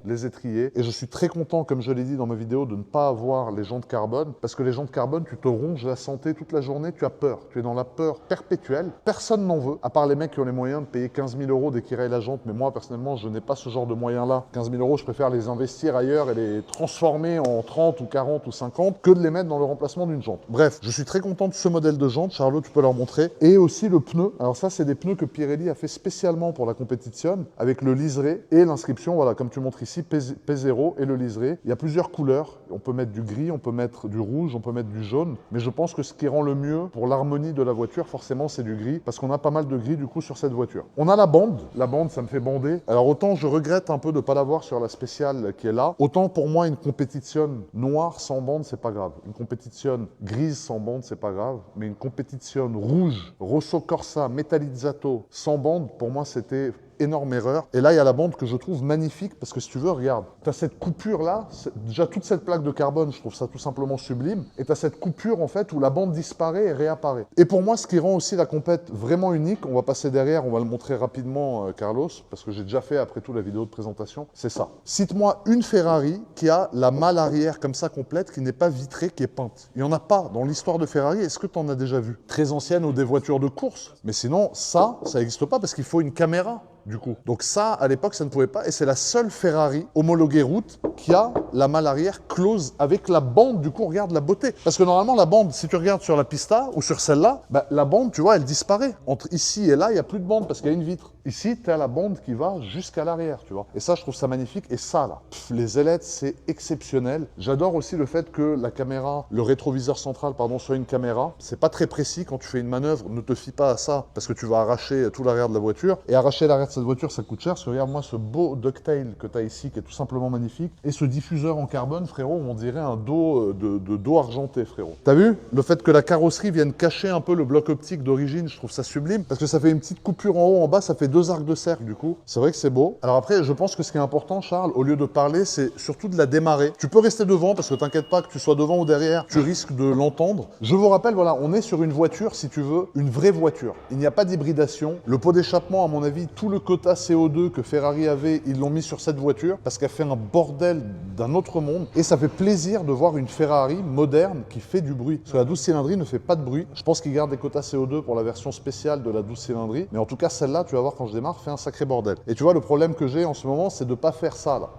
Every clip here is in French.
les étriers. Et je suis très content, comme je l'ai dit dans ma vidéo, de ne pas avoir les jantes carbone. Parce que les jantes carbone, tu te ronges la santé toute la journée, tu as peur. Tu es dans la peur perpétuelle. Personne n'en veut, à part les mecs qui ont les moyens de payer 15 000 € dès qu'ils rayent la jante. Mais moi, personnellement, je n'ai pas ce genre de moyens-là. 15 000 €, je préfère les investir ailleurs et les transformer en 30 ou 40 ou 50 que de les mettre dans le remplacement d'une jante. Bref, je suis très content de ce modèle de jante. Charlot, tu peux leur montrer. Et aussi le pneu. Alors ça, c'est des pneus que Pirelli a fait spécialement pour la compétition avec le liseré et l'inscription, voilà, comme tu montres ici, P0 et le liseré. Il y a plusieurs couleurs. On peut mettre du gris, on peut mettre du rouge, on peut mettre du jaune. Mais je pense que ce qui rend le mieux pour l'harmonie de la voiture, forcément, c'est du gris parce qu'on a pas mal de gris du coup sur cette voiture. On a la bande. La bande, ça me fait bander. Alors autant je regrette un peu de ne pas l'avoir sur la spéciale qui est là, autant pour moi une compétition noire sans bande, c'est pas grave. Une compétition grise sans bande, c'est pas grave. Mais une compétition rouge, Rosso Corsa, Metallizzato, sans bande, pour moi c'était énorme erreur. Et là, il y a la bande que je trouve magnifique parce que si tu veux, regarde, tu as cette coupure-là, déjà toute cette plaque de carbone, je trouve ça tout simplement sublime. Et tu as cette coupure en fait où la bande disparaît et réapparaît. Et pour moi, ce qui rend aussi la compète vraiment unique, on va passer derrière, on va le montrer rapidement, Carlos, parce que j'ai déjà fait après tout la vidéo de présentation, c'est ça. Cite-moi une Ferrari qui a la malle arrière comme ça complète, qui n'est pas vitrée, qui est peinte. Il n'y en a pas dans l'histoire de Ferrari. Est-ce que tu en as déjà vu? Très ancienne ou des voitures de course. Mais sinon, ça n'existe pas parce qu'il faut une caméra. Du coup. Donc ça, à l'époque, ça ne pouvait pas. Et c'est la seule Ferrari homologuée route qui a la malle arrière close avec la bande. Du coup, regarde la beauté. Parce que normalement, la bande, si tu regardes sur la Pista ou sur celle-là, bah, la bande, tu vois, elle disparaît. Entre ici et là, il n'y a plus de bande parce qu'il y a une vitre. Ici, tu as la bande qui va jusqu'à l'arrière, tu vois. Et ça, je trouve ça magnifique. Et ça, là, les ailettes, c'est exceptionnel. J'adore aussi le fait que la caméra, le rétroviseur central, pardon, soit une caméra. C'est pas très précis quand tu fais une manœuvre. Ne te fie pas à ça parce que tu vas arracher tout l'arrière de la voiture. Et arracher l'arrière de cette voiture, ça coûte cher. Parce que regarde-moi ce beau ducktail que tu as ici, qui est tout simplement magnifique. Et ce diffuseur en carbone, frérot, on dirait un dos de dos argenté, frérot. T'as vu? Le fait que la carrosserie vienne cacher un peu le bloc optique d'origine, je trouve ça sublime. Parce que ça fait une petite coupure en haut, en bas, ça fait 2 arcs de cercle, du coup. C'est vrai que c'est beau. Alors après, je pense que ce qui est important, Charles, au lieu de parler, c'est surtout de la démarrer. Tu peux rester devant, parce que t'inquiète pas que tu sois devant ou derrière, tu risques de l'entendre. Je vous rappelle, voilà, on est sur une voiture, si tu veux, une vraie voiture. Il n'y a pas d'hybridation. Le pot d'échappement, à mon avis, tout le quota CO2 que Ferrari avait, ils l'ont mis sur cette voiture, parce qu'elle fait un bordel d'un autre monde. Et ça fait plaisir de voir une Ferrari moderne qui fait du bruit. Parce que la 12 cylindrée ne fait pas de bruit. Je pense qu'ils gardent des quotas CO2 pour la version spéciale de la 12 cylindrée. Mais en tout cas, celle-là, tu vas voir quand je démarre, fait un sacré bordel. Et tu vois, le problème que j'ai en ce moment, c'est de ne pas faire ça, là.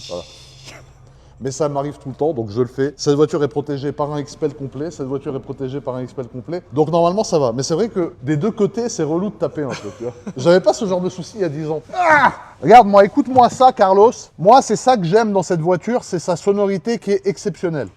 Voilà. Mais ça m'arrive tout le temps, donc je le fais. Cette voiture est protégée par un Expel complet, cette voiture est protégée par un Expel complet. Donc normalement, ça va. Mais c'est vrai que des deux côtés, c'est relou de taper un peu, tu vois. J'avais pas ce genre de souci il y a 10 ans. Ah, regarde, moi, écoute-moi ça, Carlos. Moi, c'est ça que j'aime dans cette voiture, c'est sa sonorité qui est exceptionnelle.